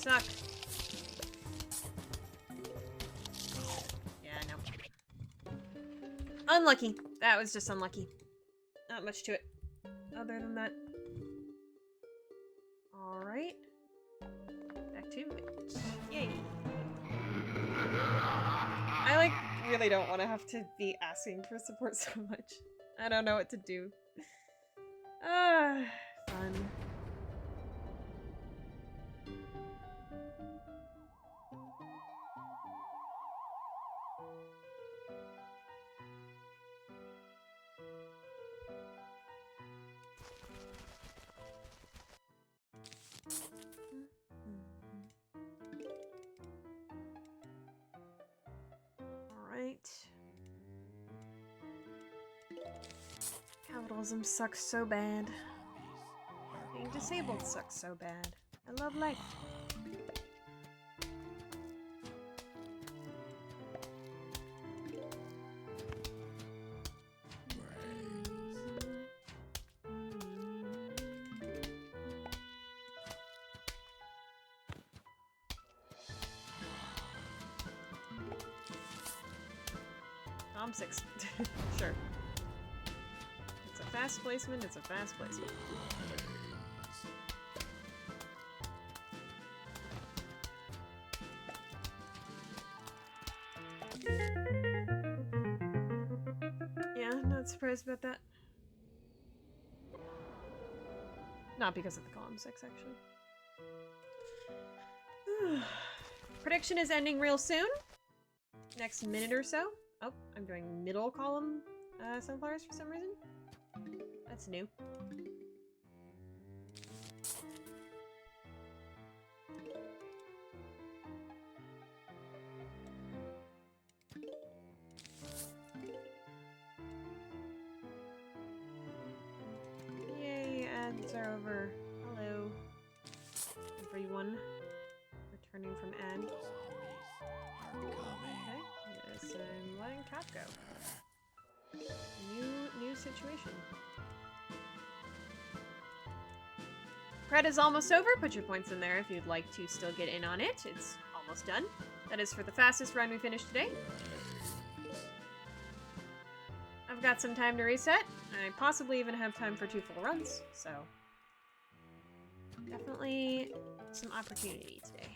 suck. Yeah, no. Unlucky. That was just unlucky. Not much to it. Other than that. Alright. Back to it. Yay. I, like, really don't want to have to be asking for support so much. I don't know what to do. Fun. Alright. Capitalism sucks so bad. Being disabled sucks so bad. I love life. Tom 6. Sure. It's a fast placement, it's a fast placement. Yeah, not surprised about that. Not because of the column 6, actually. Prediction is ending real soon. Next minute or so. Oh, I'm doing middle column sunflowers for some reason. That's new. Yay, ads are over. Hello, everyone. Returning from ad. Okay, yes, I'm letting Cat go. New situation. Pred is almost over. Put your points in there if you'd like to still get in on it. It's almost done. That is for the fastest run we finished today. I've got some time to reset. I possibly even have time for 2 full runs, so definitely some opportunity today.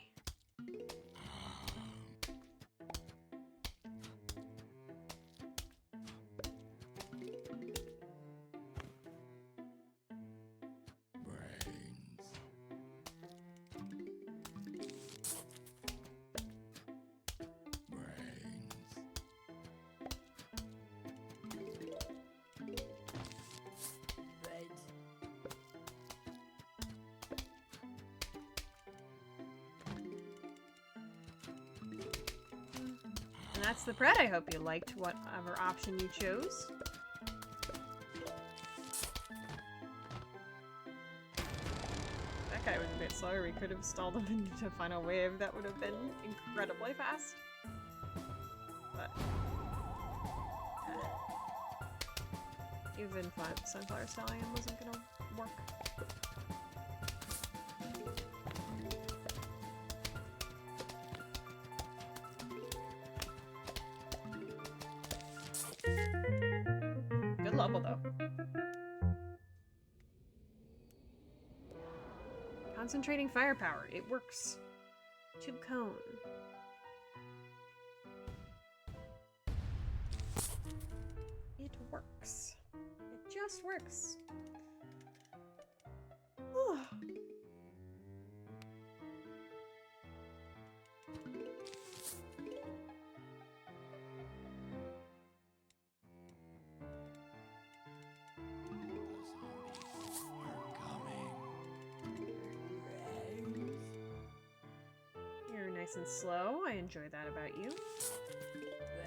That's the Pred. I hope you liked whatever option you chose. That guy was a bit slower. We could have stalled him into final wave. That would have been incredibly fast. But even Sunflower Stallion wasn't gonna work. Good level, though. Concentrating firepower. It works. Tube cone. It works. It just works. Whew. Nice and slow. I enjoy that about you.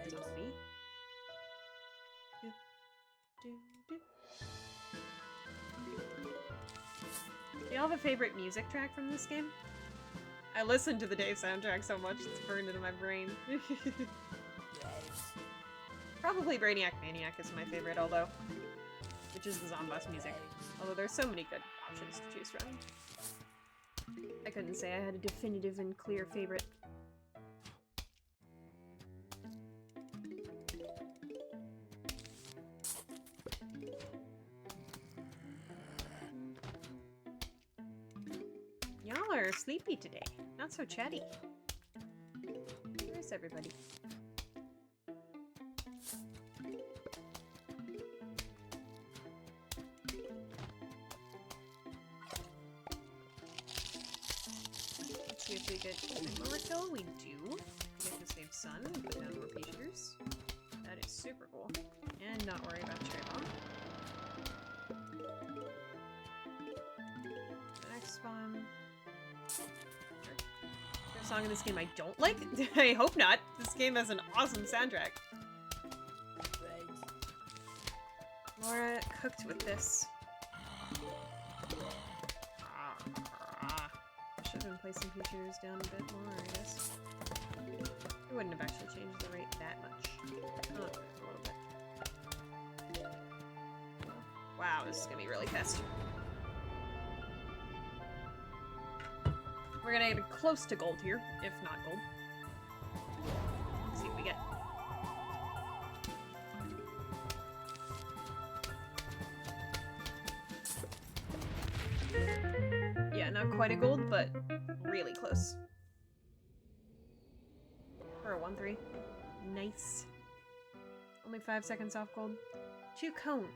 Zombie. Do y'all have a favorite music track from this game? I listened to the Day soundtrack so much it's burned into my brain. Probably Brainiac Maniac is my favorite, although, which is the Zomboss music. Although there's so many good options to choose from. I couldn't say I had a definitive and clear favorite. Y'all are sleepy today. Not so chatty. Where's everybody? Let's see if we get an overkill. We do. We get to save sun, put down more features. That is super cool. And not worry about cherry bomb. The next spawn. Song in this game I don't like? I hope not. This game has an awesome soundtrack. Laura cooked with this. I should have been placing features down a bit more, I guess. It wouldn't have actually changed the rate that much. Oh, a little bit. Wow, this is gonna be really fast. We're gonna get close to gold here, if not gold. Let's see what we get. Yeah, not quite a gold, but really close. For a 1-3. Nice. Only 5 seconds off gold. 2 cone.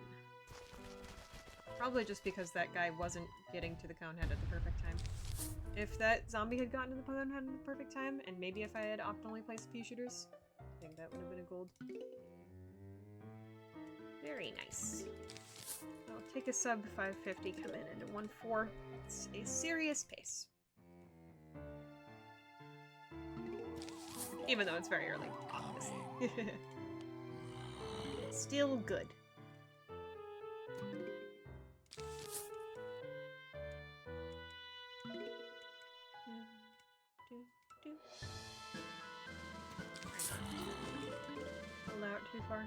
Probably just because that guy wasn't getting to the cone head at the perfect time. If that zombie had gotten to the cone head at the perfect time, and maybe if I had optimally placed a few shooters, I think that would have been a gold. Very nice. I'll take a sub 550, come in into 1-4. It's a serious pace. Even though it's very early. Still good. Pull out too far.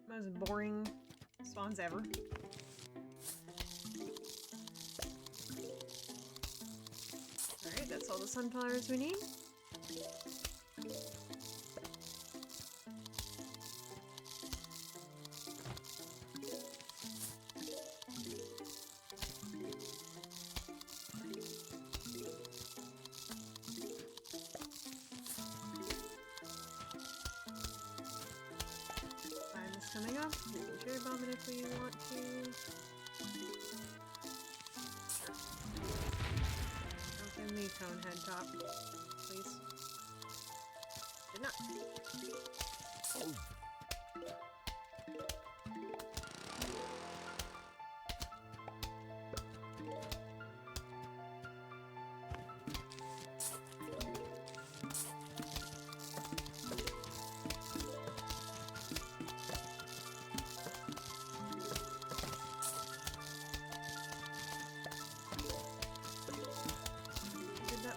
Most boring spawns ever. Alright, that's all the sunflowers we need. Coming up, we can cherry bomb it if we want to. Sure. Don't give me cone head top, please. Did not. Oh.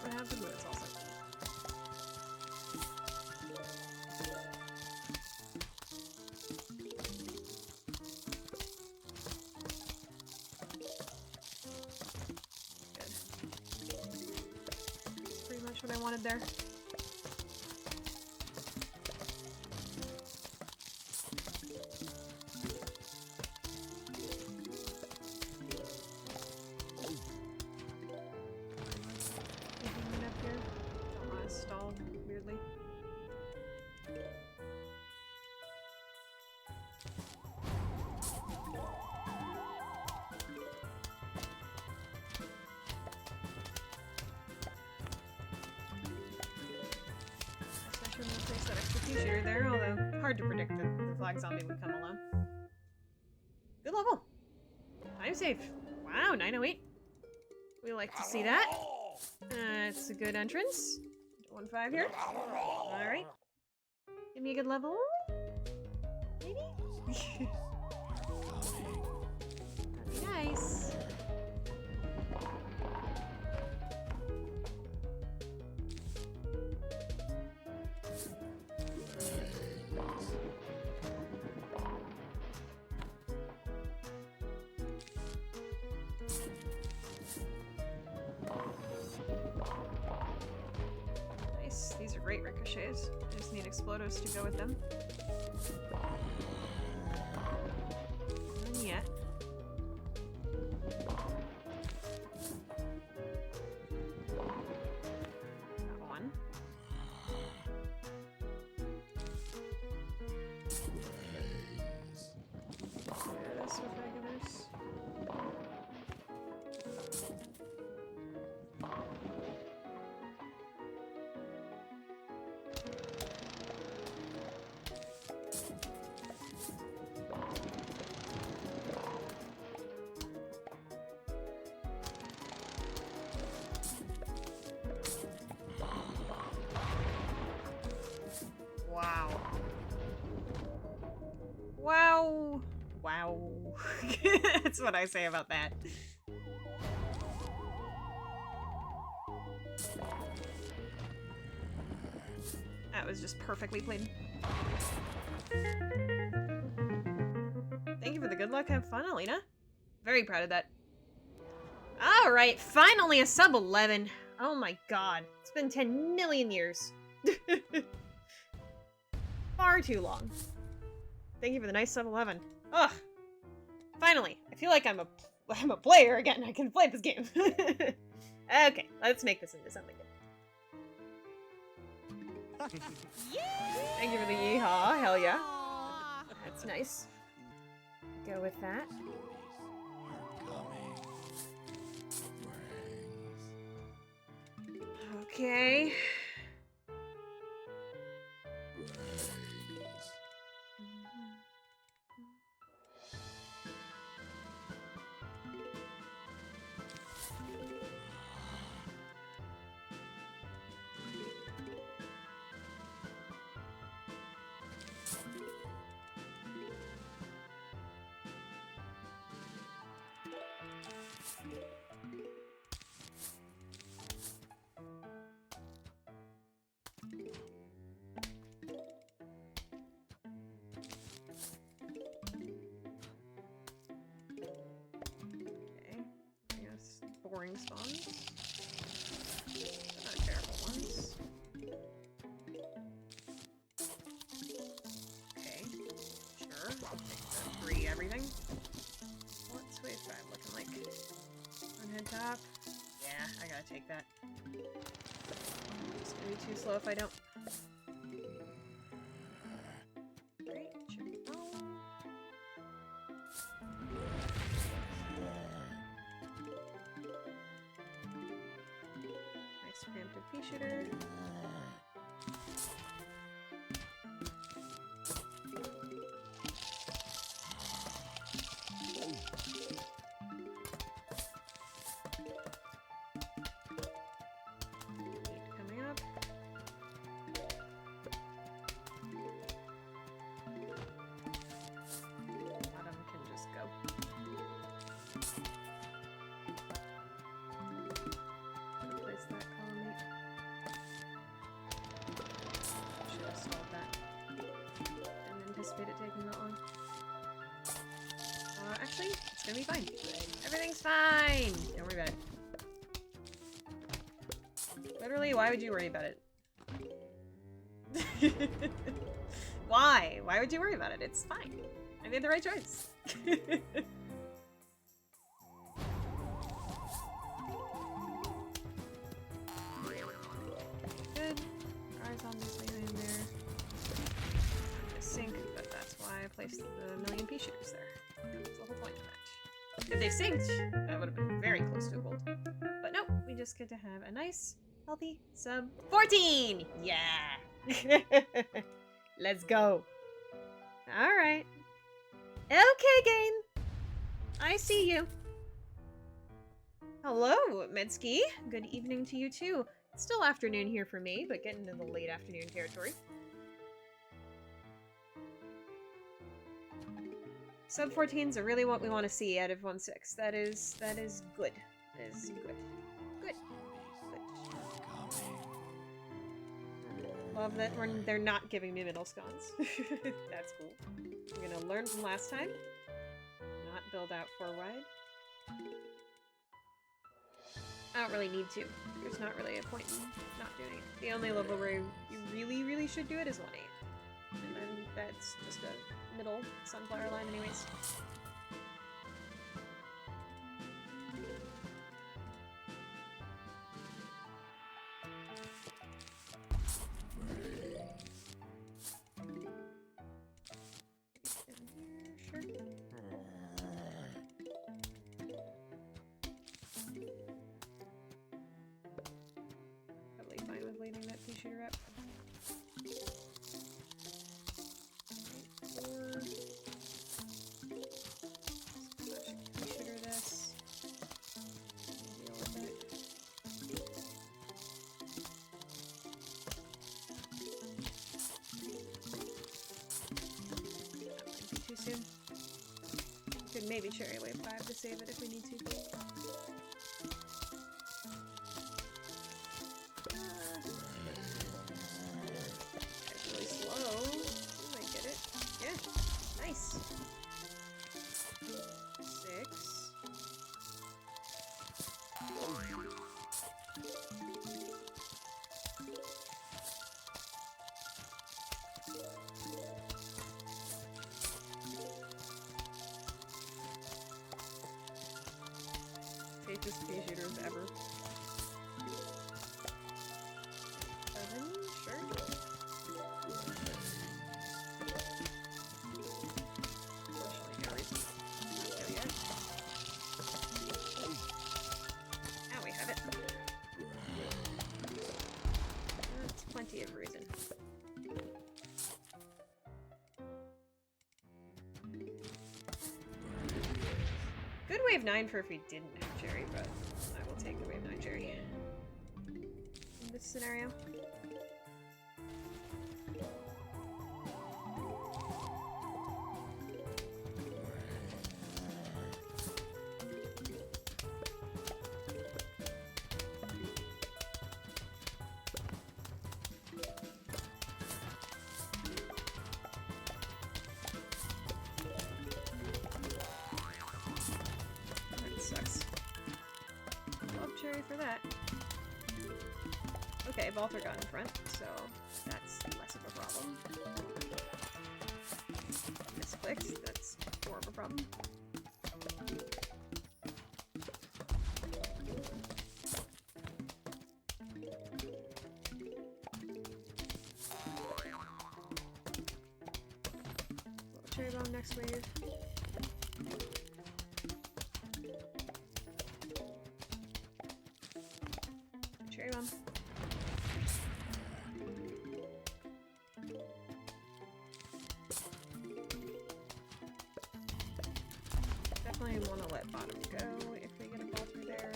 What happened, but it's also good. Pretty much what I wanted there. Stalled weirdly. I shouldn't have placed that extra feature there, although hard to predict that the flag zombie would come alone. Good level! Time save! Wow, 908. We like to see that. It's a good entrance. 1-5 here. Alright. Give me a good level. Maybe? That'd be nice. Nice. These are great ricochets. I just need explodos to go with them. None yet. Got one. Yeah, this with regulars. Wow. Wow. Wow. That's what I say about that. That was just perfectly played. Thank you for the good luck. Have fun, Alina. Very proud of that. Alright, finally a sub 11. Oh my god. It's been 10 million years. Far too long. Thank you for the nice sub 11. Ugh. Finally. I feel like I'm a player again. I can play this game. Okay, let's make this into something good. Thank you for the yeehaw. Hell yeah. That's nice. Go with that. Okay. Boring spawns. Not terrible ones. Okay. Sure. I'll take the free everything. What's wave 5 looking like? On head top. Yeah, I gotta take that. It's gonna be too slow if I don't. Great. Sure. Oh. Preemptive pea shooter. Coming up. A lot of them can just go. Replace that colony. Should have stalled that. Didn't anticipate it taking that long. Actually, it's gonna be fine. Everything's fine! Don't worry about it. Literally, why would you worry about it? Why? Why would you worry about it? It's fine. I made the right choice. Good. Ours obviously in there. A sink, but that's why I placed the million pea shooters there. That was the whole point of that. If they synced, that would have been very close to a gold. But nope, we just get to have a nice, healthy sub 14! Yeah! Let's go. Alright. Okay, game. I see you. Hello, Mitski. Good evening to you too. Still afternoon here for me, but getting into the late afternoon territory. Sub 14s are really what we want to see out of 1.6. That is good. That is good. Good. Love that they're not giving me middle scones. That's cool. I'm gonna learn from last time. Not build out 4 wide. I don't really need to. There's not really a point in not doing it. The only level where you really, really should do it is 1.8. And then that's just a middle sunflower line anyways. Probably fine with leaving that pea shooter up. Could maybe cherry wave 5 to save it if we need to. It's really slow. You might get it. Yeah. Nice. 6. Safest pea shooters ever. 7, sure. Unfortunately, no reason not to yet. Now we have it. That's plenty of reason. Good wave 9 for if we didn't have cherry, but I will take the wave 9 cherry in this scenario. For that. Okay, both are gone in front, so that's less of a problem. Misclicked, that's more of a problem. Cherry bomb next wave. Cherry bomb. Definitely want to let bottom go if we get a ball through there.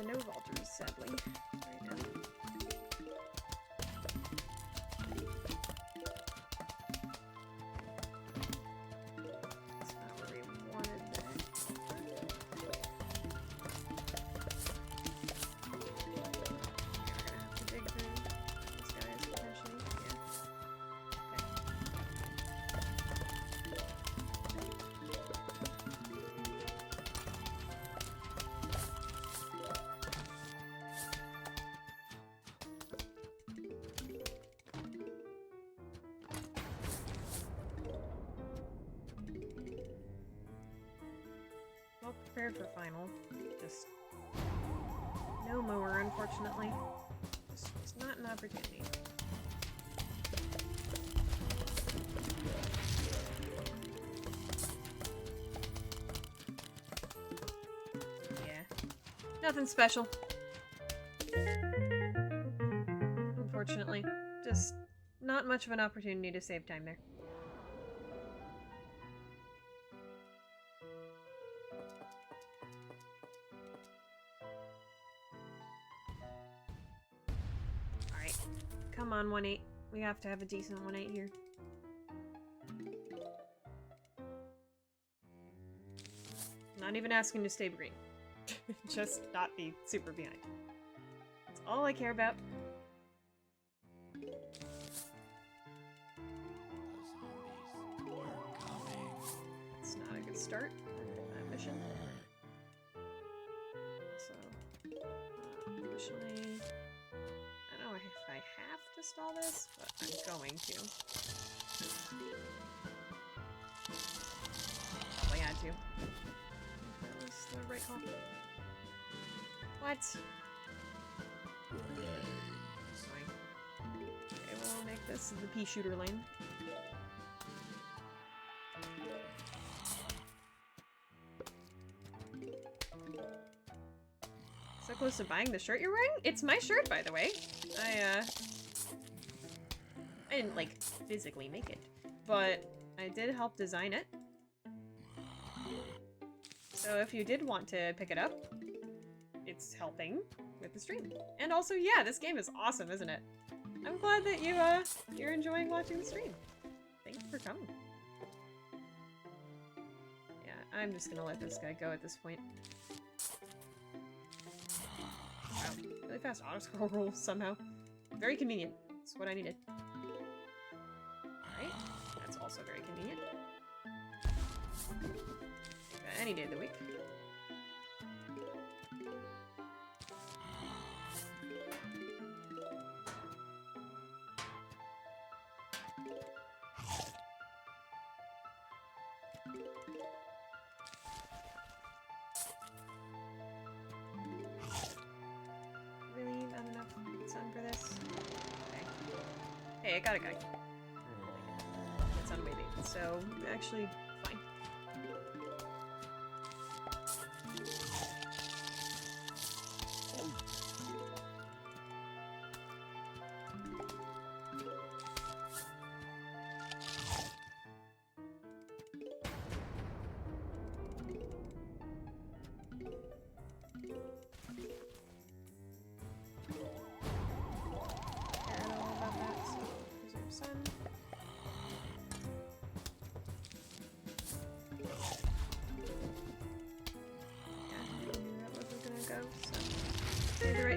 No vaulters, sadly, right now. That's not where we wanted that. We're gonna have to dig through these guys potentially. Yeah. Well prepared for final. Just no mower, unfortunately. It's not an opportunity. Nothing special. Unfortunately. Just not much of an opportunity to save time there. Alright. Come on, 1-8. We have to have a decent 1-8 here. Not even asking to stay green. Just not be super behind. That's all I care about. It's not a good start for that mission. So, unfortunately, I don't know if I have to stall this, but I'm going to. Probably had to. That was the right call. What? Okay, we'll make this the pea shooter lane. So close to buying the shirt you're wearing? It's my shirt, by the way. I didn't, like, physically make it, but I did help design it. So if you did want to pick it up, it's helping with the stream. And also, yeah, this game is awesome, isn't it? I'm glad that you're enjoying watching the stream. Thanks for coming. Yeah, I'm just gonna let this guy go at this point. Wow, really fast auto-scroll roll somehow. Very convenient. That's what I needed. Alright, that's also very convenient. Any day of the week. Really not enough sun for this? Okay. Hey, I got a guy. It's on waiting, so actually fine.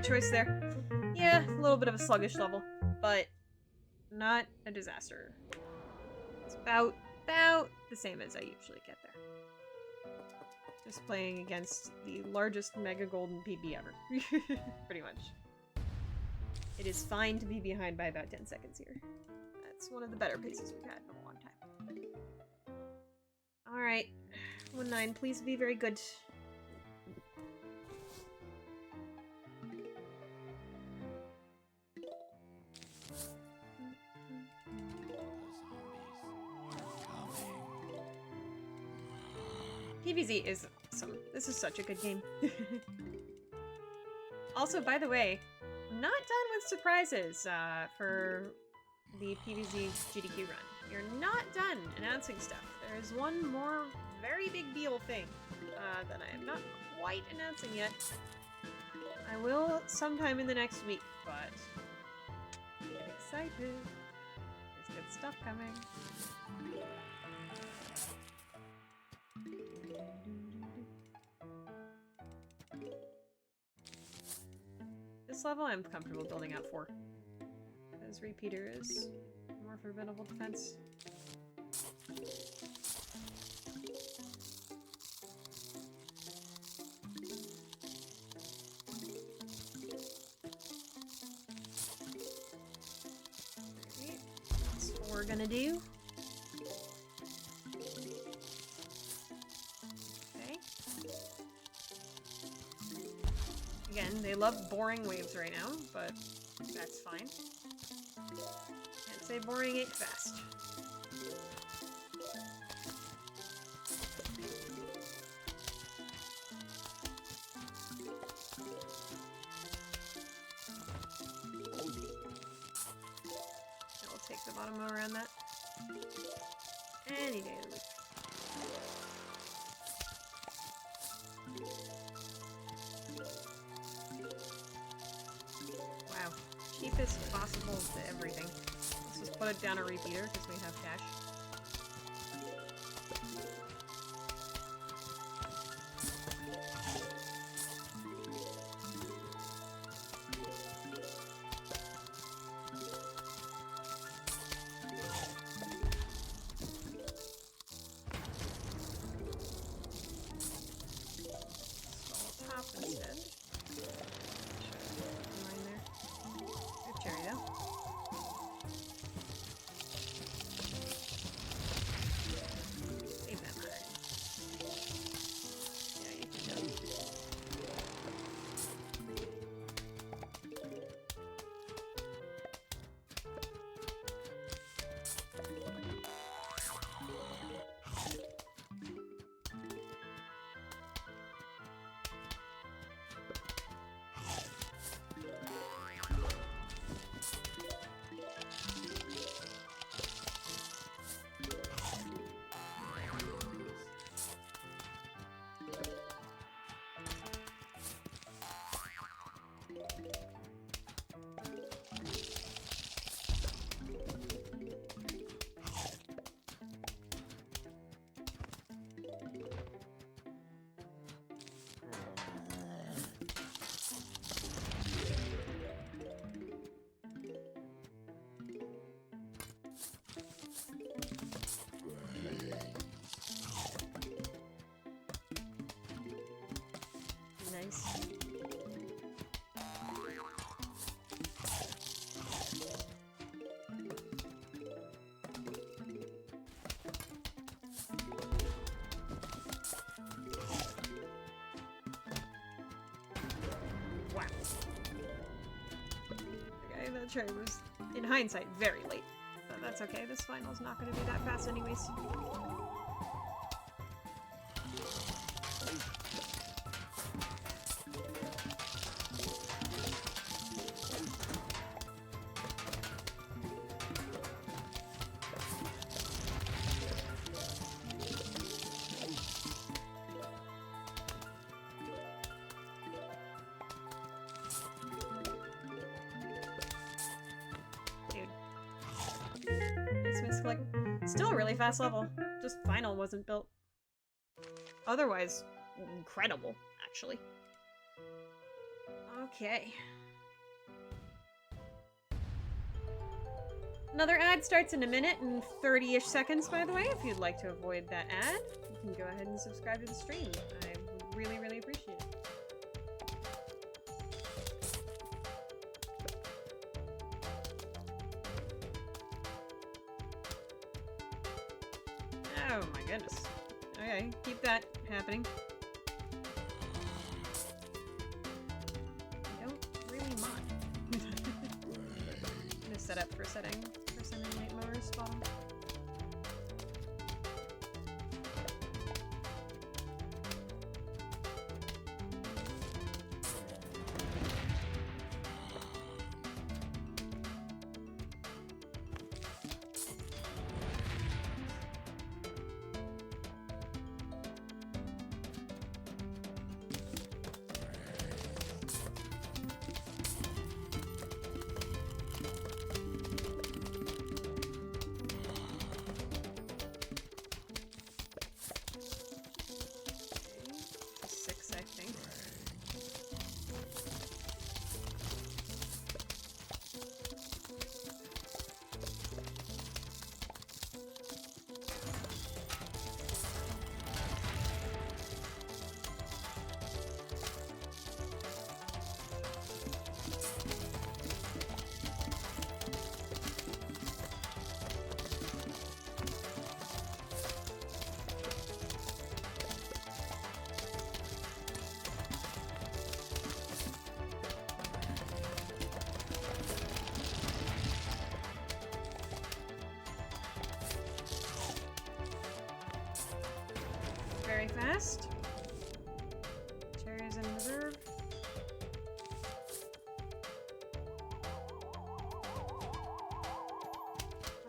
Choice there. Yeah, a little bit of a sluggish level, but not a disaster. It's about the same as I usually get there. Just playing against the largest Mega Golden PB ever. Pretty much. It is fine to be behind by about 10 seconds here. That's one of the better paces we've had in a long time. Alright. 1-9, please be very good. PvZ is awesome. This is such a good game. Also, by the way, I'm not done with surprises for the PvZ SGDQ run. You're not done announcing stuff. There is one more very big deal thing that I am not quite announcing yet. I will sometime in the next week, but get excited. There's good stuff coming. This level I'm comfortable building out for. Because Repeater is more formidable defense. Alright, that's what we're gonna do. Again, they love boring waves right now, but that's fine. Can't say boring ain't fast. spot them around that. Any day of the week. Wow. Cheapest possible to everything. Let's just put it down a repeater because we have cash. Nice. Wow. Okay, that cherry was, in hindsight, very late. But that's okay, this final's not gonna be that fast anyways. Like, still a really fast level. Just final wasn't built. Otherwise, incredible, actually. Okay. Another ad starts in a minute and 30-ish seconds, by the way. If you'd like to avoid that ad, you can go ahead and subscribe to the stream. I would really, really appreciate it. Oh my goodness. Okay, keep that happening. I don't really mind. I'm gonna set up for sending late mowers bottom. Very fast. Cherries in reserve.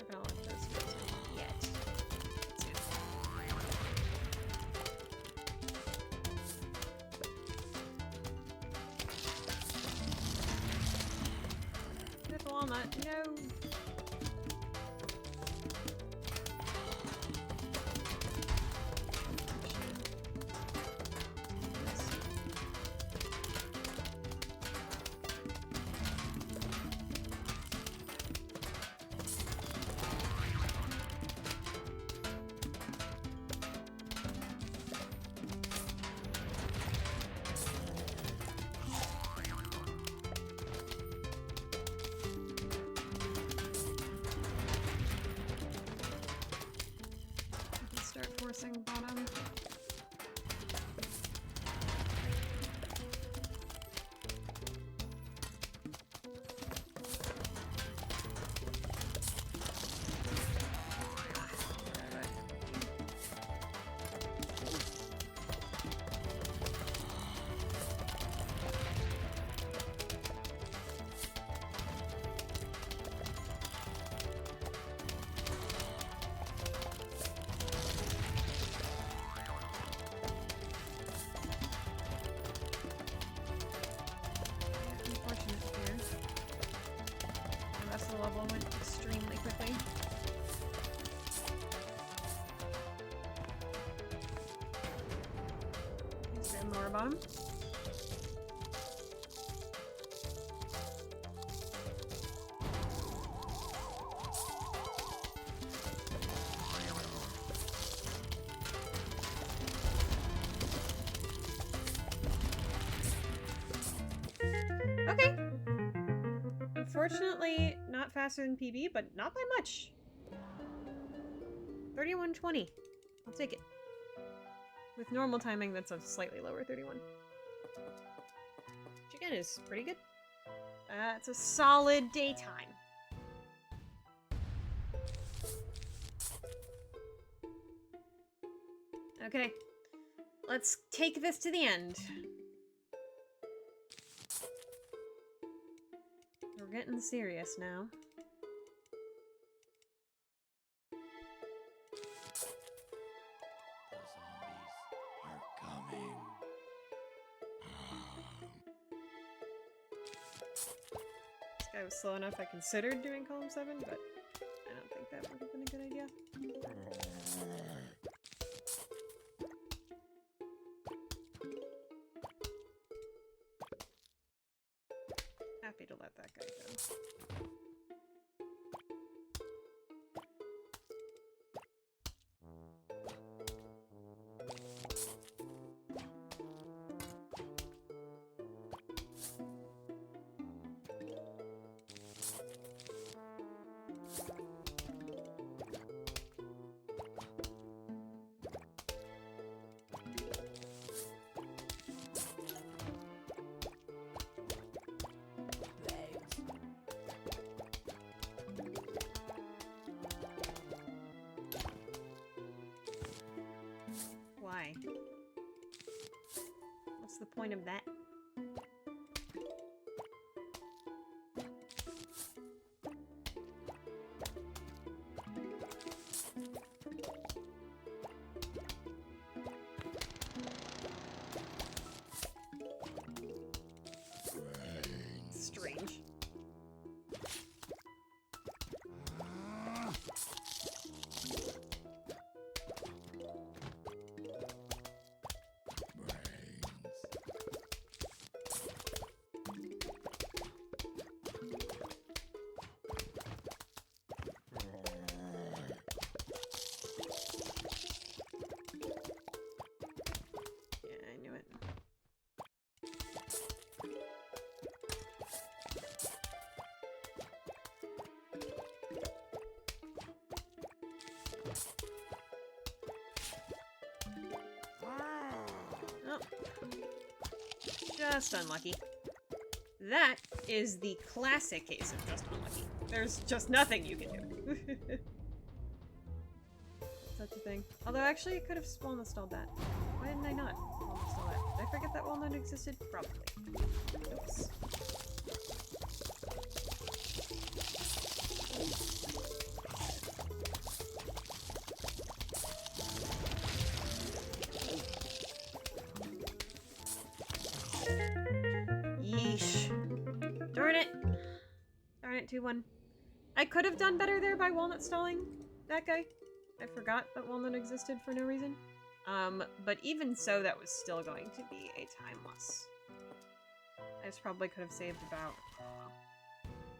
Not No. Start forcing bottom. Level went extremely quickly. Is there more bottom? Okay. Unfortunately, not faster than PB, but not by much. 31:20. I'll take it. With normal timing, that's a slightly lower 31. Which again is pretty good. It's a solid daytime. Okay. Let's take this to the end. We're getting serious now. The zombies are coming. This guy was slow enough I considered doing column 7, but I don't think that would have been a good idea. Happy to let that guy go. Why? What's the point of that? Strange. Oh. Just unlucky. That is the classic case of just unlucky. There's just nothing you can do. Such a thing. Although actually it could have wall installed that. Why didn't I not wall install that? Did I forget that walnut existed? Probably. Oops. Yeesh. Darn it. Darn Can't do one. I could have done better there by walnut stalling that guy. I forgot that walnut existed for no reason. But even so, that was still going to be a time loss. I just probably could have saved about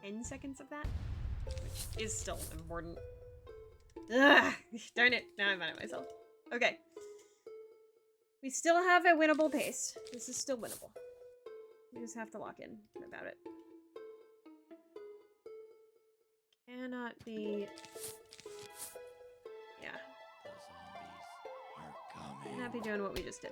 10 seconds of that, which is still important. Ugh, darn it, now I'm mad at myself. Okay. We still have a winnable pace. This is still winnable. We just have to lock in about it. Cannot be... Yeah. The zombies are coming. Cannot be doing what we just did.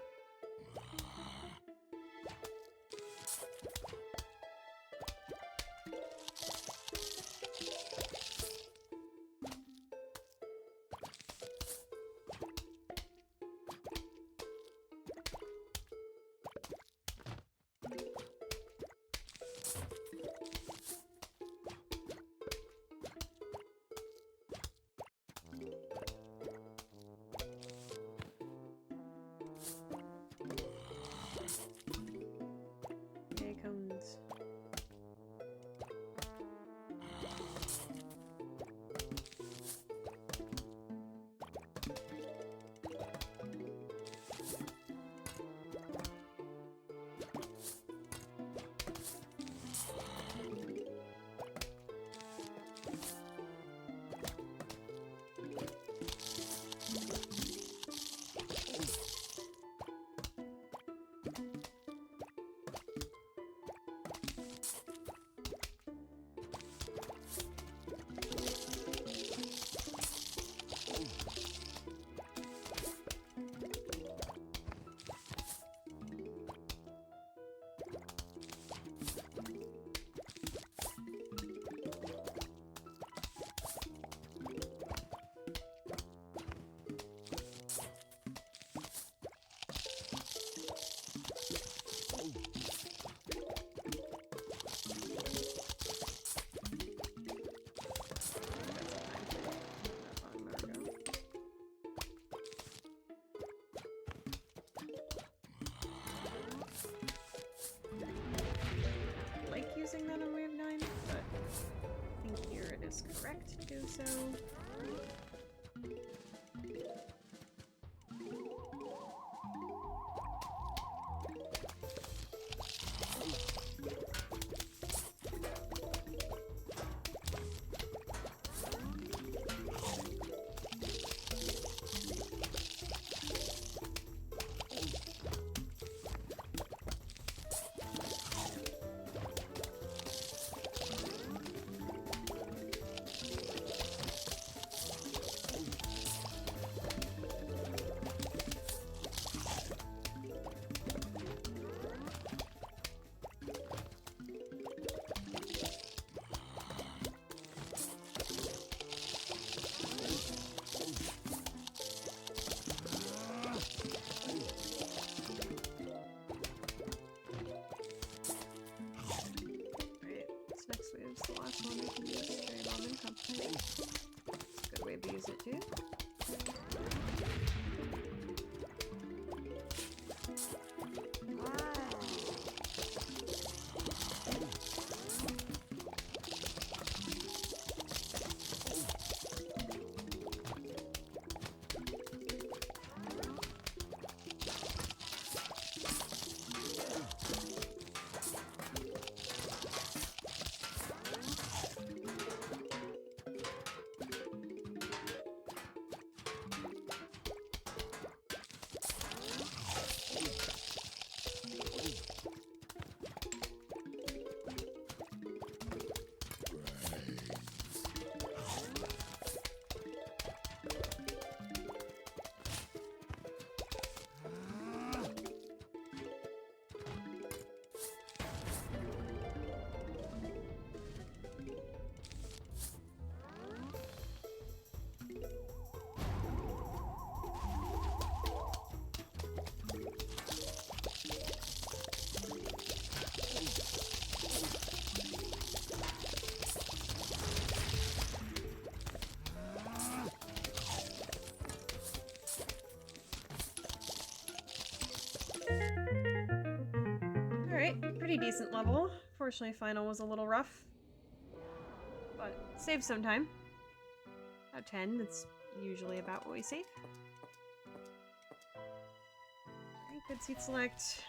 Okay, cones. Using that on wave 9, but I think here it is correct to do so. The last one I can use straight on and company. It's a good way to use it too. Alright, pretty decent level. Fortunately, final was a little rough. but save some time. About 10, that's usually about what we save. Alright, good seat select.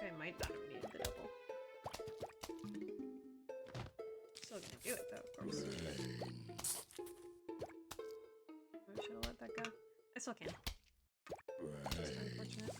I might not have needed the double. Still gonna do it though, of course. I should have let that go. I still can. Just unfortunate.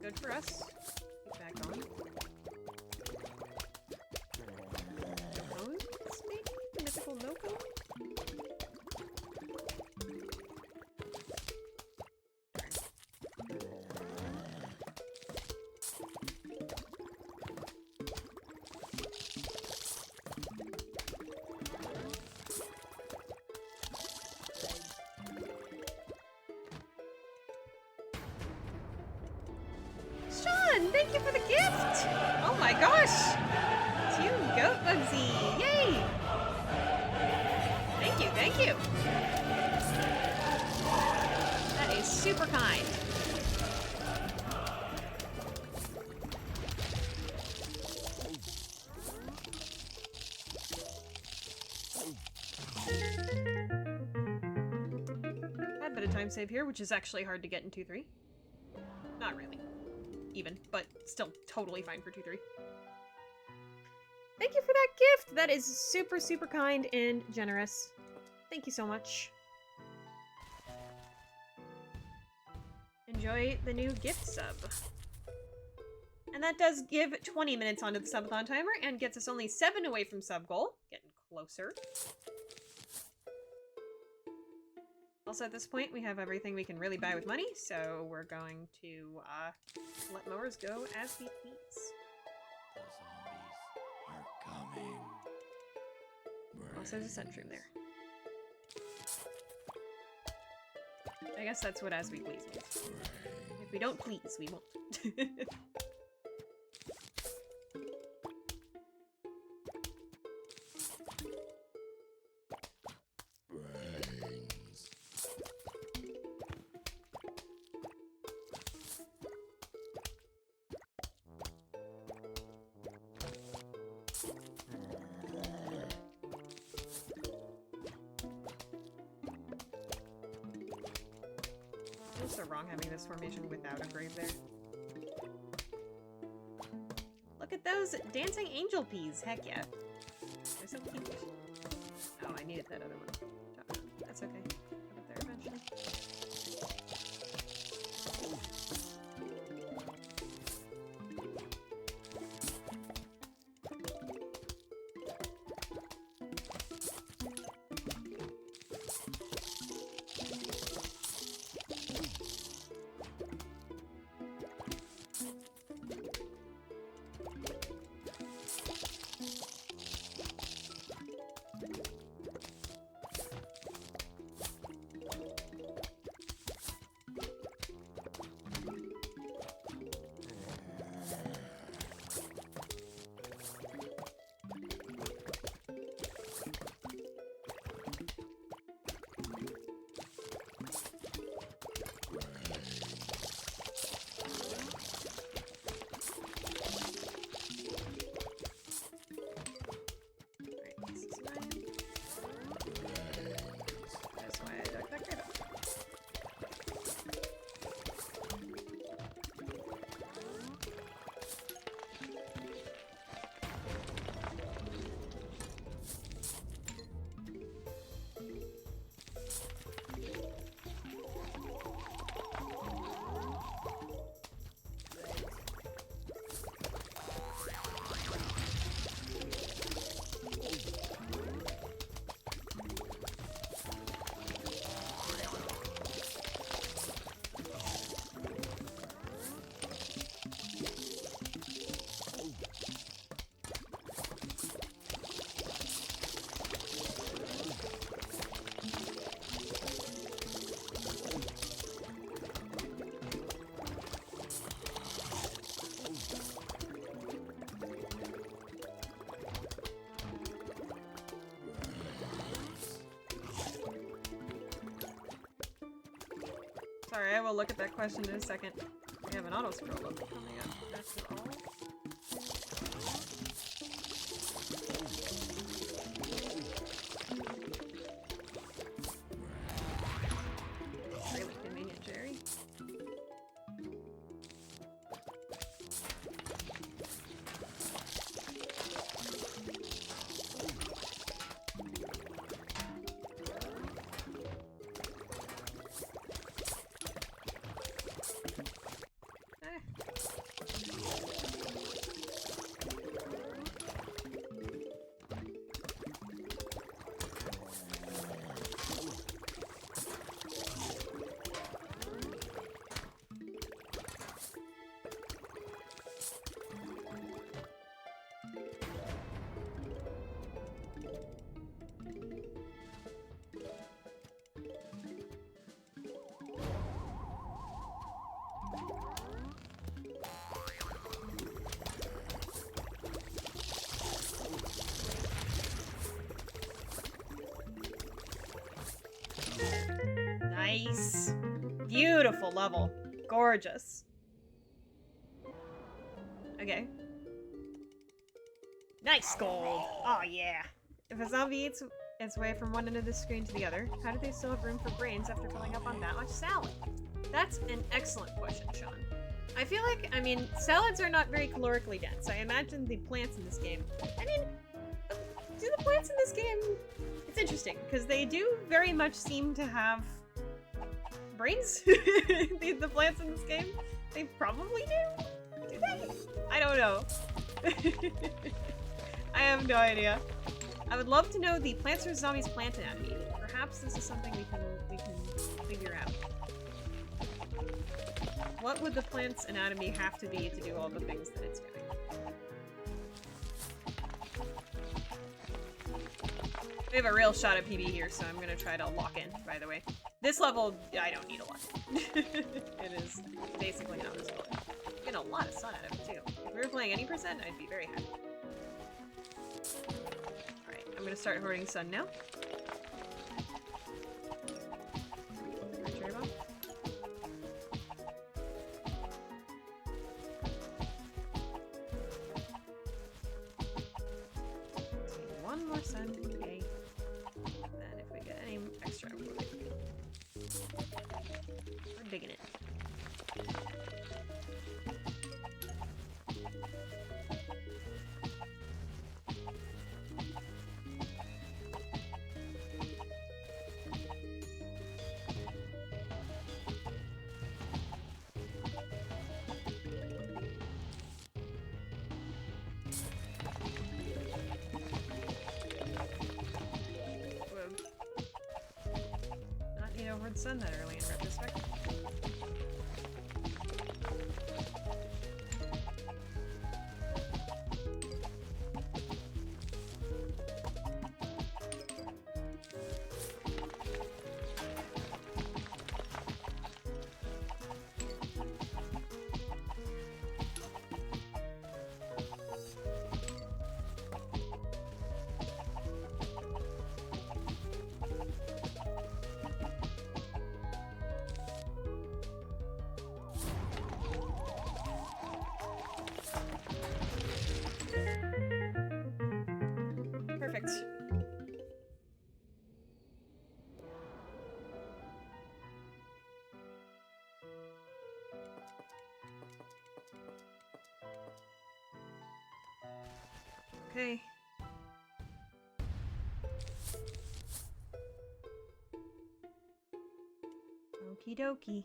Good for us. Get back on. Noko's, maybe? The mythical Noko? Thank you for the gift! Oh my gosh! Tune Goat Bugsy! Yay! Thank you, thank you! That is super kind. Had a bit of time save here, which is actually hard to get in 2-3. Not really. Even, but still totally fine for 2-3. Thank you for that gift! That is super, super kind and generous. Thank you so much. Enjoy the new gift sub. And that does give 20 minutes onto the subathon timer and gets us only 7 away from sub goal. Getting closer. Also, at this point, we have everything we can really buy with money, so we're going to let mowers go as we please. The zombies are coming. Also, there's a sentry there. I guess that's what as we please means. If we don't please, we won't. It's so wrong having this formation without a grave there. Look at those dancing angel peas. Heck yeah. They're so cute. Oh, I needed that other one. That's okay. I'll get there eventually. Sorry, I will look at that question in a second. We have an auto scroll up coming up. That's all. Really convenient, Jerry. Nice. Beautiful level. Gorgeous. Okay. Nice gold. Oh yeah. If a zombie eats its way from one end of the screen to the other, how do they still have room for brains after filling up on that much salad? That's an excellent question, Sean. I feel like, I mean, salads are not very calorically dense. I imagine the plants in this game. I mean, do the plants in this game... It's interesting, because they do very much seem to have brains. the plants in this game. They probably do. Do they? I don't know. I have no idea. I would love to know the Plants vs. Zombies plant anatomy. Perhaps this is something we can figure out. What would the plant's anatomy have to be to do all the things that it's doing? We have a real shot at PB here, so I'm gonna try to lock in, by the way. This level, I don't need a lock in. It is basically not this level. Get a lot of sun out of it, too. If we were playing any percent, I'd be very happy. Alright, I'm gonna start hoarding sun now. Cherry bomb. One more sun, yay. Then if we get any extra, we'll take it. We're digging it. Over the sun that early in retrospect. Perfect. Okay. Okie dokie.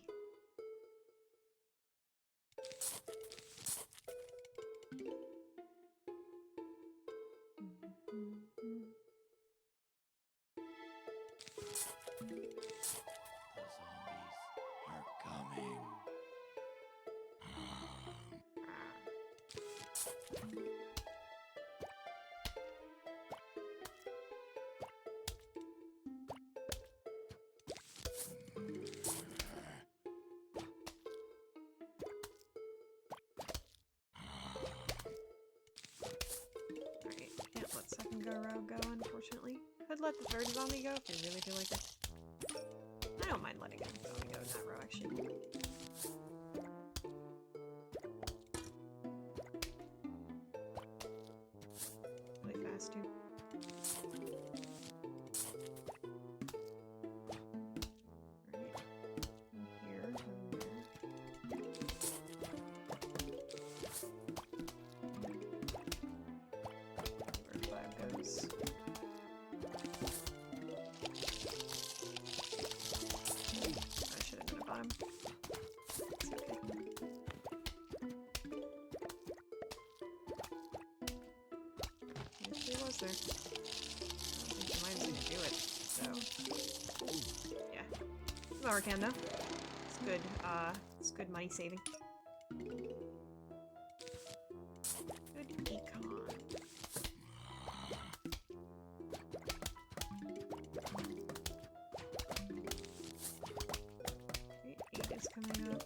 Second go rogue go, unfortunately. Could let the third zombie go if I really feel like it. don't mind letting it go in that row, actually. Really fast, too. There. I don't think the mine's gonna do it, so yeah. Lower can though. It's good money saving. Good econ. Okay, 8 is coming up.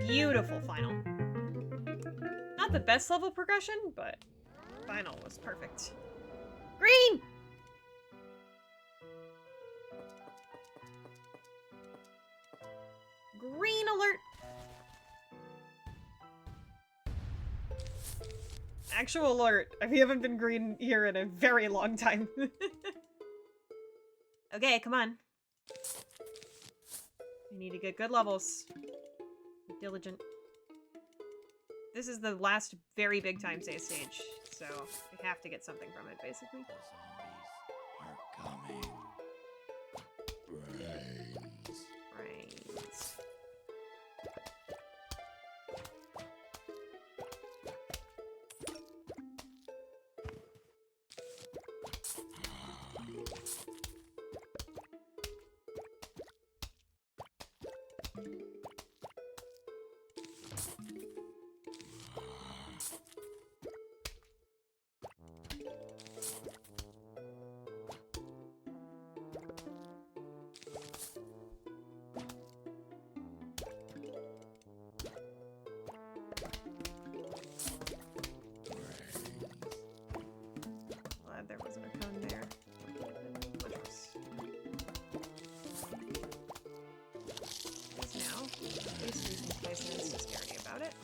Beautiful final. Not the best level progression, but final was perfect. Green! Green alert! Actual alert. We haven't been green here in a very long time. Okay, come on. We need to get good levels. Be diligent. This is the last very big time save stage, so we have to get something from it, basically. The zombies are coming. Brains. Brains. Glad there wasn't a cone there. Much worse. Because now, at least we can place an instant security about it.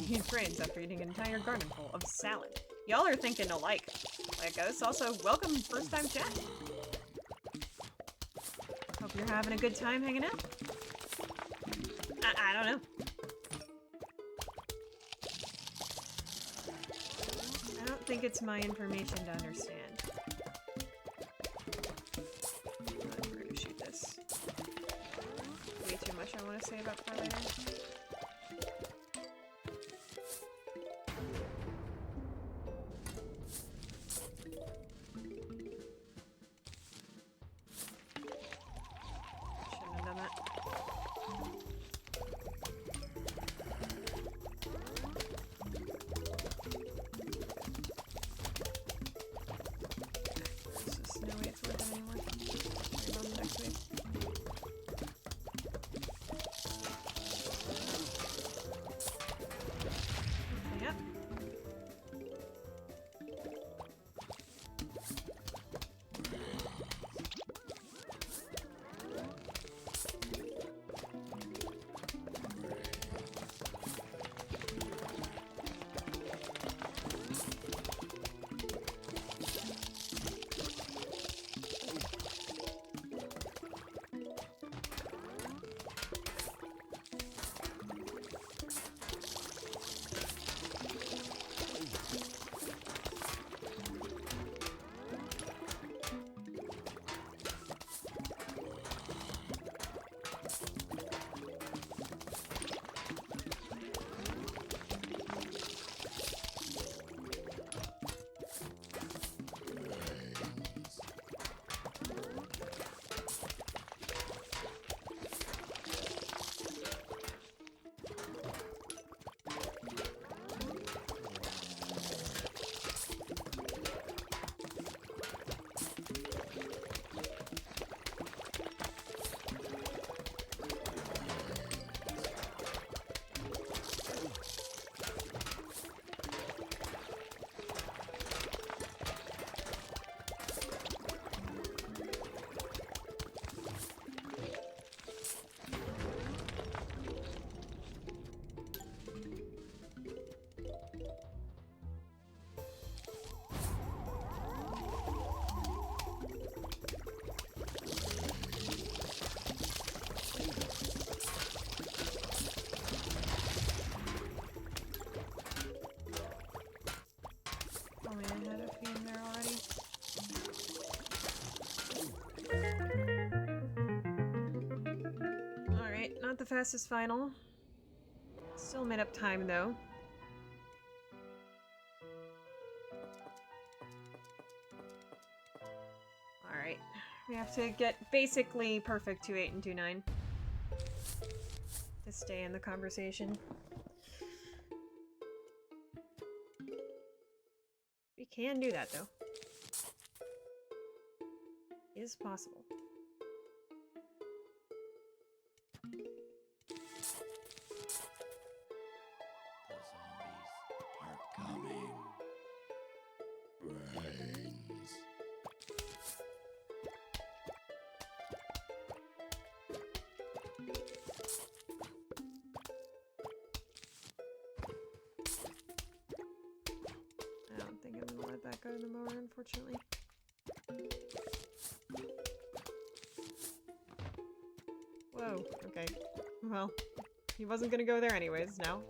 Need brains after eating an entire garden full of salad. Y'all are thinking alike. Like us. Also, welcome first time chat. Hope you're having a good time hanging out. I don't know. I don't think it's my information to understand. We're gonna shoot this. Way too much I want to say about parlay. There's just no way it's worth it anymore. fastest final. Still made up time though. Alright. We have to get basically perfect 2-8 and 2-9 to stay in the conversation. We can do that though. It is possible. The zombies are coming. Brains. I don't think I'm gonna let that go to the mower, unfortunately. Whoa, okay. Well, he wasn't gonna go there anyways, now.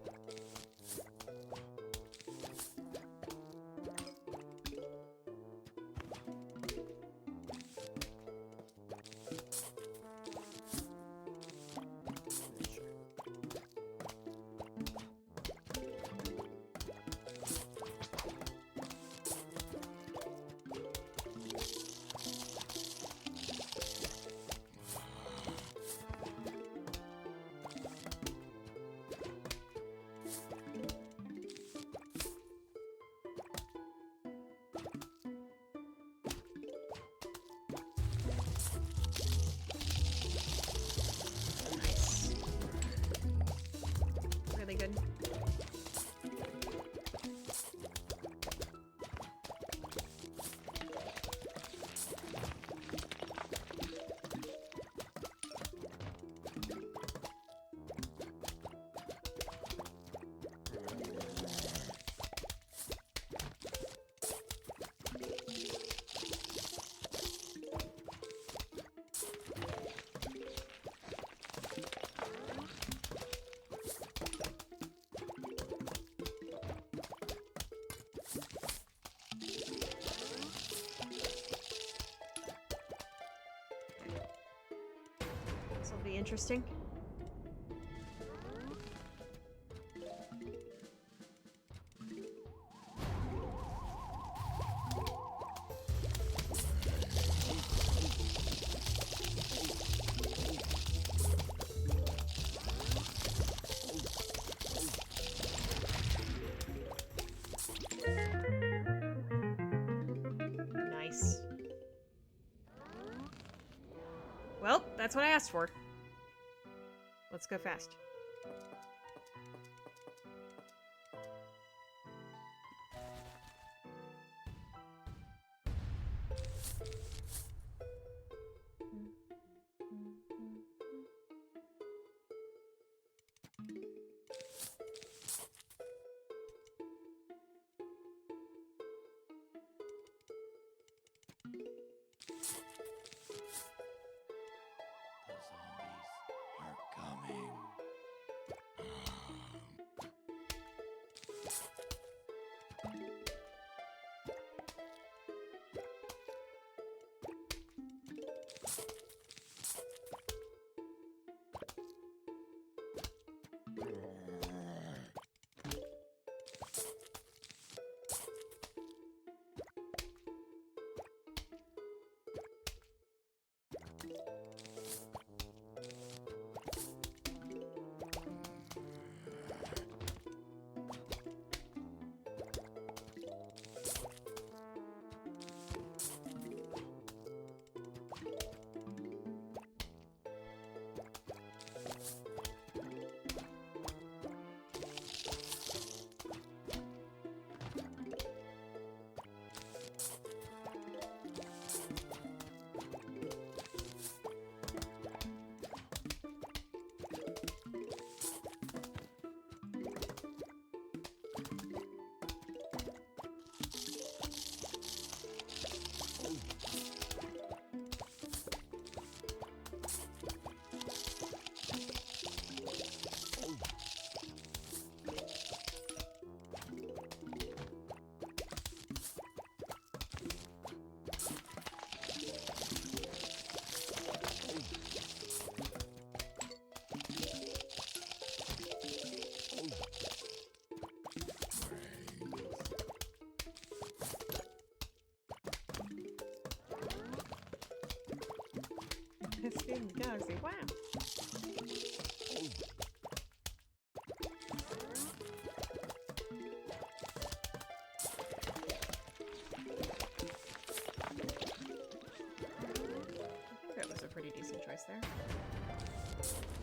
Nice. Really good. This will be interesting. Nice. Well, that's what I asked for. Let's go fast. The zombies are coming. Escape the galaxy. Wow. I think that was a pretty decent choice there.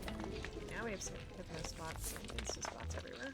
Okay, now we have some hypno spots and insta spots everywhere.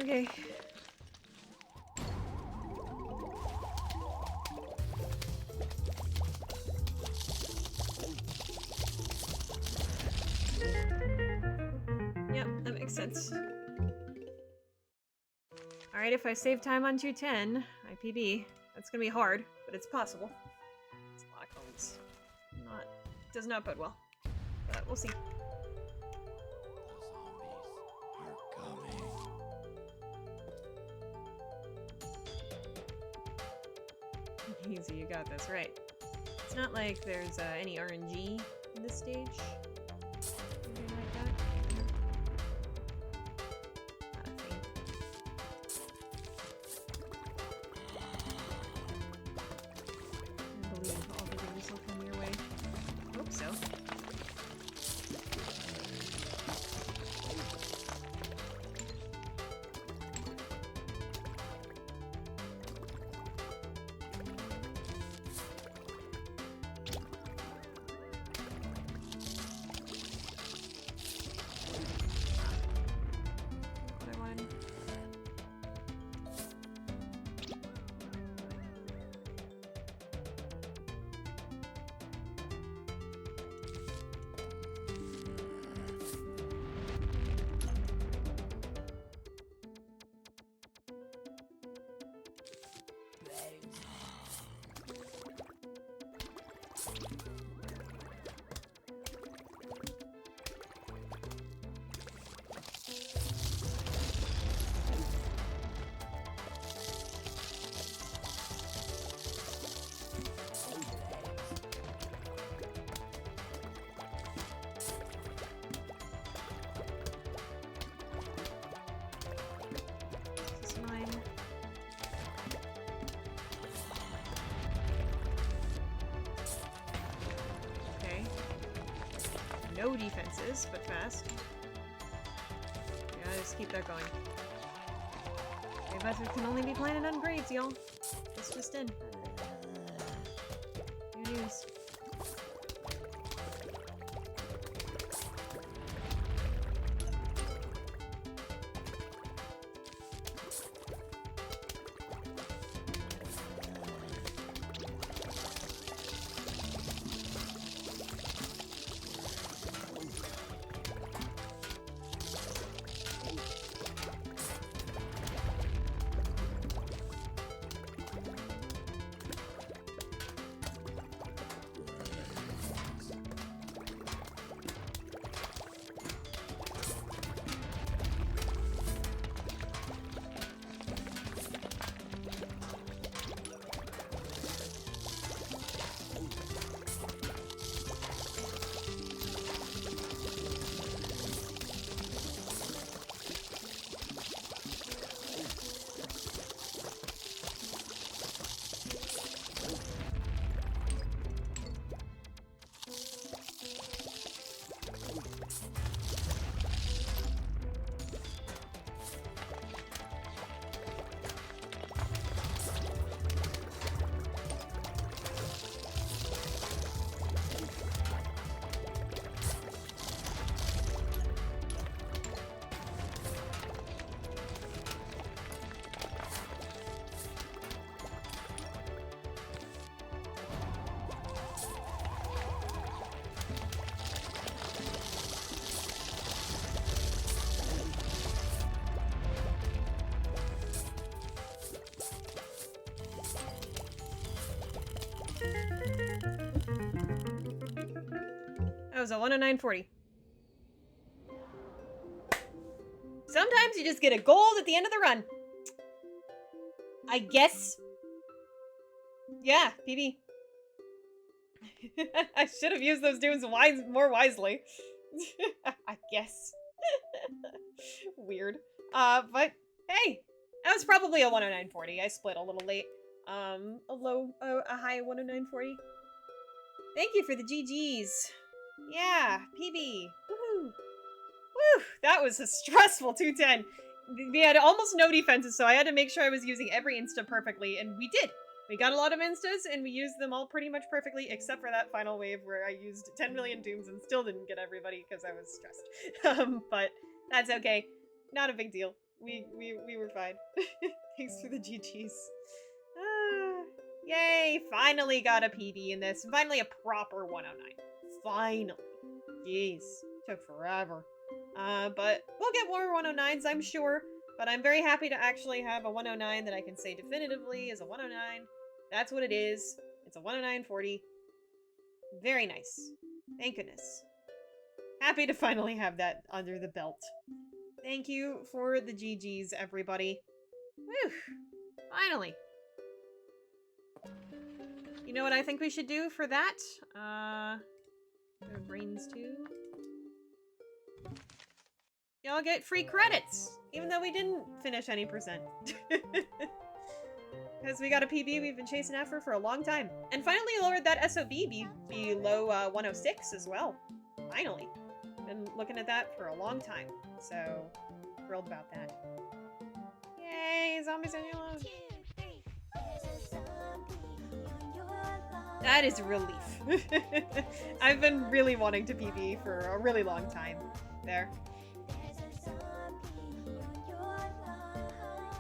Okay. Yep, that makes sense. Alright, if I save time on 210, IPB, that's gonna be hard, but it's possible. It's a lot of cones. Does not bode well. But we'll see. The zombies are coming. Easy, you got this, right. It's not like there's any RNG in this stage. Anything like that. Not a thing. I believe all the goodies will come your way. Hope so. What I wanted. This is mine. Okay. No defenses, but fast. Yeah, just keep that going. Grave Buzzards can only be planted on graves, y'all. It's just in. New news. That was a 109.40. Sometimes you just get a gold at the end of the run. I guess. Yeah, PB. I should have used those dunes more wisely. I guess. Weird. But hey, that was probably a 109.40. I split a little late. A high 109.40. Thank you for the GGs. Yeah, PB. Woohoo. Woo, that was a stressful 210. We had almost no defenses, so I had to make sure I was using every insta perfectly, and we did. We got a lot of instas, and we used them all pretty much perfectly, except for that final wave where I used 10 million dooms and still didn't get everybody because I was stressed. But that's okay. Not a big deal. We were fine. Thanks for the GGs. Yay! Finally got a PB in this. Finally a proper 109. Finally. Jeez. Took forever. But we'll get more 109s, I'm sure. But I'm very happy to actually have a 109 that I can say definitively is a 109. That's what it is. It's a 109.40. Very nice. Thank goodness. Happy to finally have that under the belt. Thank you for the GGs, everybody. Whew. Finally. You know what I think we should do for that? Brains too. Y'all get free credits, even though we didn't finish any percent. Because we got a PB we've been chasing after for a long time. And finally lowered that SOB below 106 as well. Finally. Been looking at that for a long time. So, thrilled about that. Yay, zombies on your load. That is a relief. I've been really wanting to PB for a really long time. There.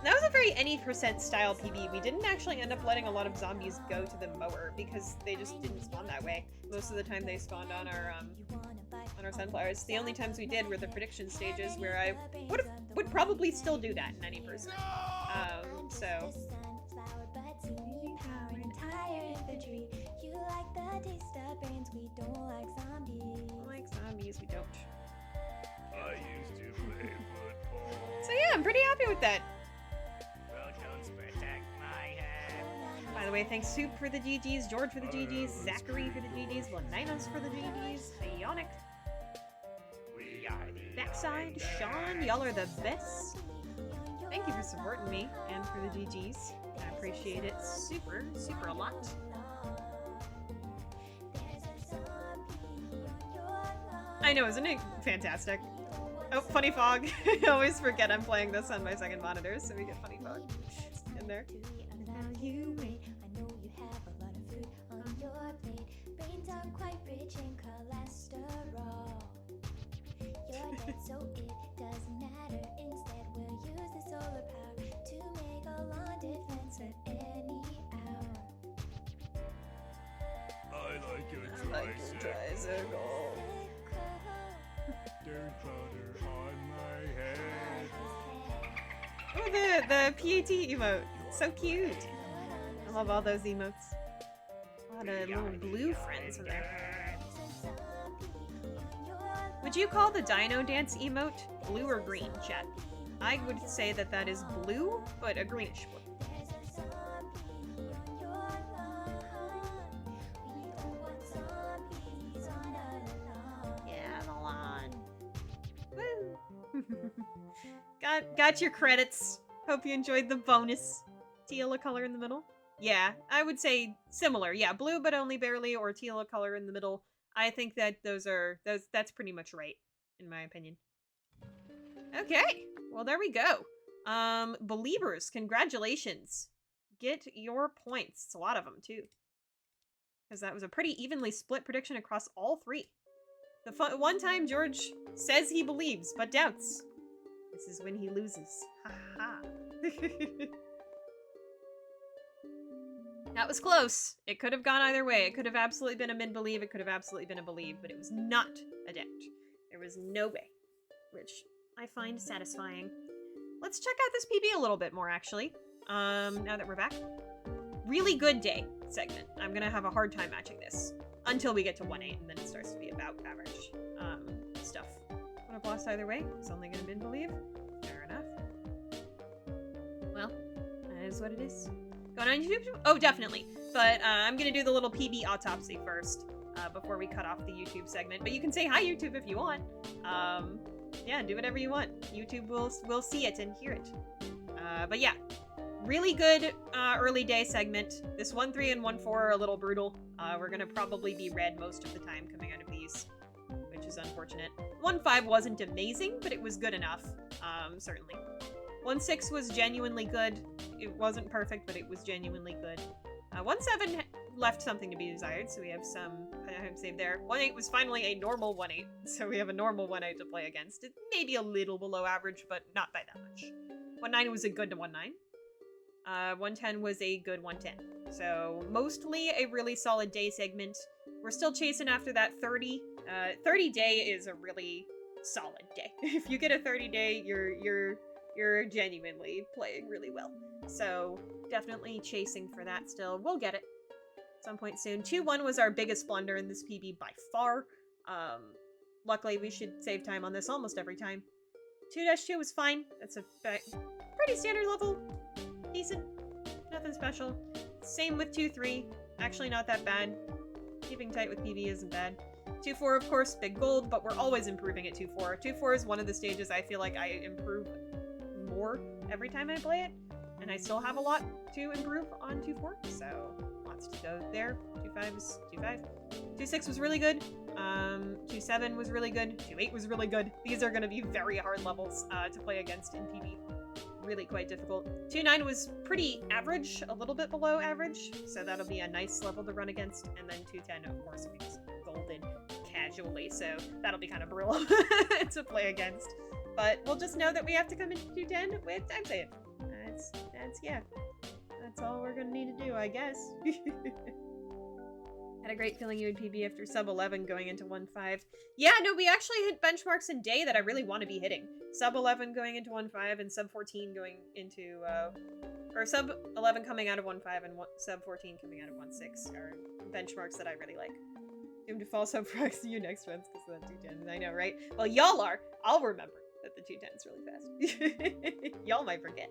That was a very any percent style PB. We didn't actually end up letting a lot of zombies go to the mower because they just didn't spawn that way. Most of the time they spawned on our sunflowers. The only times we did were the prediction stages where I would probably still do that in any person. So. Like zombies, we don't. I used to play football. So yeah, I'm pretty happy with that. By the way, thanks Soup for the GGs, George for the GGs, Zachary for the GGs, Blaninos for the GGs, Ionic, Backside, Sean, y'all are the best. Thank you for supporting me and for the GGs. I appreciate it super, super a lot. I know, isn't it fantastic? Oh, Funny Fog. I always forget I'm playing this on my second monitor, so we get Funny Fog in there. So it doesn't matter. Instead, we'll use the solar power to make a long defense at any hour. I like your tricycle. Dirt powder on my head. Oh, the PAT emote. So cute. I love all those emotes. A lot of little blue friends in there. Would you call the Dino Dance emote blue or green, chat? I would say that that is blue, but a greenish blue. Yeah, Milan. Woo! Got your credits. Hope you enjoyed the bonus. Teal color in the middle. Yeah, I would say similar. Yeah, blue but only barely, or teal color in the middle. I think that that's pretty much right, in my opinion. Okay, well there we go. Believers, congratulations. Get your points. It's a lot of them too, because that was a pretty evenly split prediction across all three. The one time George says he believes but doubts. This is when he loses. Ha ha. That was close. It could have gone either way. It could have absolutely been a mid-believe. It could have absolutely been a believe, but it was not a doubt. There was no way, which I find satisfying. Let's check out this PB a little bit more, actually. Now that we're back. Really good day segment. I'm gonna have a hard time matching this until we get to 1-8, and then it starts to be a about average stuff. Would have lost either way. It's only gonna bin believe. Fair enough. Well, that is what it is. Going on YouTube? Oh, definitely. But I'm gonna do the little PB autopsy first before we cut off the YouTube segment. But you can say hi, YouTube, if you want. Yeah, do whatever you want. YouTube will see it and hear it. But yeah, really good early day segment. This 1-3 and 1-4 are a little brutal. We're gonna probably be red most of the time coming out of these, which is unfortunate. 1-5 wasn't amazing, but it was good enough, certainly. 1-6 was genuinely good. It wasn't perfect, but it was genuinely good. 1-7 left something to be desired, so we have some save there. 1-8 was finally a normal 1-8, so we have a normal 1-8 to play against. It may be a little below average, but not by that much. 1-9 was a good 1-9. 1-10 was a good 1-10. So mostly a really solid day segment. We're still chasing after that 30. 30 day is a really solid day. If you get a 30 day, you're genuinely playing really well. So definitely chasing for that still. We'll get it at some point soon. 2-1 was our biggest blunder in this PB by far. Luckily we should save time on this almost every time. 2-2 was fine. That's a pretty standard level. Decent. Nothing special. Same with 2-3. Actually not that bad. Keeping tight with PB isn't bad. 2-4, of course, big gold, but we're always improving at 2-4. 2-4 is one of the stages I feel like I improve more every time I play it, and I still have a lot to improve on 2-4, so lots to go there. 2-5 is 2-5. 2-6 was really good. 2-7 was really good. 2-8 was really good. These are going to be very hard levels to play against in PB. Really quite difficult. 2-9 was pretty average, a little bit below average, so that'll be a nice level to run against. And then 2-10, of course, we just golden casually, so that'll be kind of brutal to play against. But we'll just know that we have to come into 2-10 with time save. Yeah. That's all we're gonna need to do, I guess. Had a great feeling you would PB after sub 11 going into 1-5. Yeah, no, we actually hit benchmarks in day that I really want to be hitting. Sub 11 going into 1-5 and sub 14 going into, or sub 11 coming out of 1-5 and sub 14 coming out of 1-6 are benchmarks that I really like. Doomed to fall sub proxy you next ones because of that 210. I know, right? Well, y'all are. I'll remember that the 210 is really fast. Y'all might forget.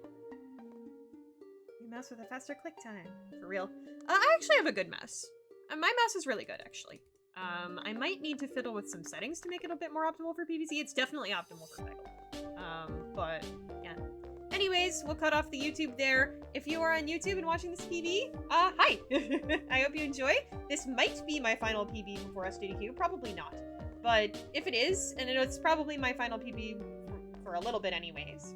You mouse with a faster click time. For real. I actually have a good mouse. My mouse is really good, actually. I might need to fiddle with some settings to make it a bit more optimal for PvZ. It's definitely optimal for Peggle. But, yeah. Anyways, we'll cut off the YouTube there. If you are on YouTube and watching this PB, hi! I hope you enjoy. This might be my final PB before SGDQ. Probably not. But if it is, and it's probably my final PB for a little bit anyways,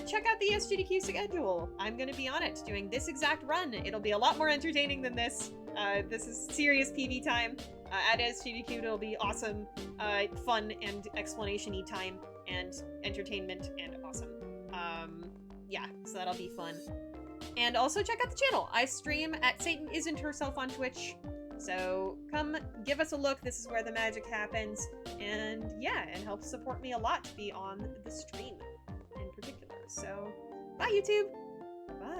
check out the SGDQ schedule. I'm gonna be on it, doing this exact run. It'll be a lot more entertaining than this. This is serious PB time. At SGDQ, it'll be awesome, fun, and explanation-y time, and entertainment, and awesome. Yeah, so that'll be fun. And also check out the channel. I stream at Satan Isn't Herself on Twitch. So come give us a look. This is where the magic happens. And yeah, and help support me a lot to be on the stream in particular. So bye, YouTube. Bye.